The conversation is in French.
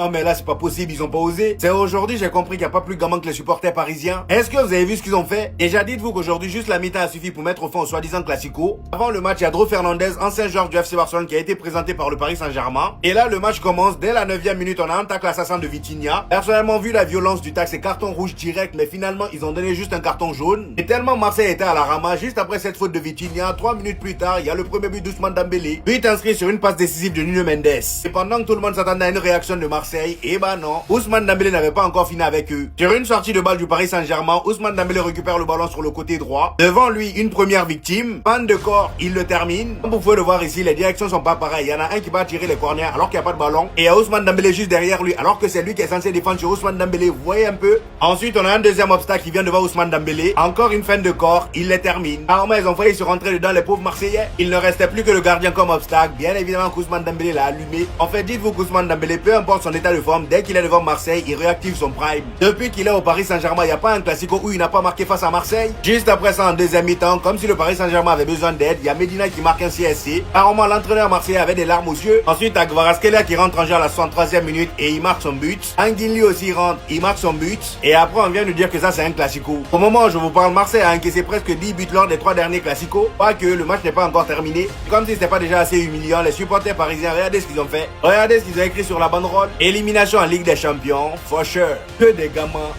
Non mais là c'est pas possible, ils ont pas osé. C'est aujourd'hui j'ai compris qu'il n'y a pas plus gamin que les supporters parisiens. Est-ce que vous avez vu ce qu'ils ont fait? Déjà dites-vous qu'aujourd'hui juste la mi-temps a suffi pour mettre au fond au soi-disant classico. Avant le match, il y a Dro Fernandez, ancien joueur du FC Barcelone qui a été présenté par le Paris Saint-Germain. Et là le match commence, dès la 9e minute on a un tacle assassin de Vitinha. Personnellement vu la violence du tacle, c'est carton rouge direct, mais finalement ils ont donné juste un carton jaune. Et tellement Marseille était à la rama, juste après cette faute de Vitinha, 3 minutes plus tard, il y a le premier but d'Ousmane Dembélé. But inscrit sur une passe décisive de Nuno Mendes. Et pendant que tout le monde s'attendait à une réaction de Marseille, et bah non, Ousmane Dembélé n'avait pas encore fini avec eux. Sur une sortie de balle du Paris Saint-Germain, Ousmane Dembélé récupère le ballon sur le côté droit. Devant lui, une première victime. Panne de corps, il le termine. Comme vous pouvez le voir ici, les directions sont pas pareilles. Il y en a un qui va tirer les corners alors qu'il n'y a pas de ballon. Et il y a Ousmane Dembélé juste derrière lui alors que c'est lui qui est censé défendre sur Ousmane Dembélé. Vous voyez un peu? Ensuite, on a un deuxième obstacle qui vient devant Ousmane Dembélé. Encore une fin de corps, il les termine. Apparemment, ils ont failli se rentrer dedans les pauvres Marseillais. Il ne restait plus que le gardien comme obstacle. Bien évidemment qu'Ousmane Dembélé l'a allumé. En fait, dites-vous qu'Ousmane Dembélé, peu importe son état de forme, dès qu'il est devant Marseille, il réactive son prime. Depuis qu'il est au Paris Saint-Germain, il n'y a pas un classico où il n'a pas marqué face à Marseille. Juste après ça, en deuxième mi-temps, comme si le Paris Saint-Germain avait besoin d'aide, il y a Medina qui marque un CSC. Apparemment, l'entraîneur marseillais avait des larmes aux yeux. Ensuite, à Kvaratskhelia qui rentre en jeu à la 63e minute et il marque son but. Anguigny aussi rentre, il marque son but. Et après, on vient nous dire que ça, c'est un classico. Au moment où je vous parle, Marseille a encaissé presque 10 buts lors des 3 derniers classicos. Pas que le match n'est pas encore terminé. Comme si c'était pas déjà assez humiliant, les supporters parisiens, regardez ce qu'ils ont fait. Regardez ce qu'ils ont écrit sur la banderole. Élimination en Ligue des Champions, for sure. Que des gamins.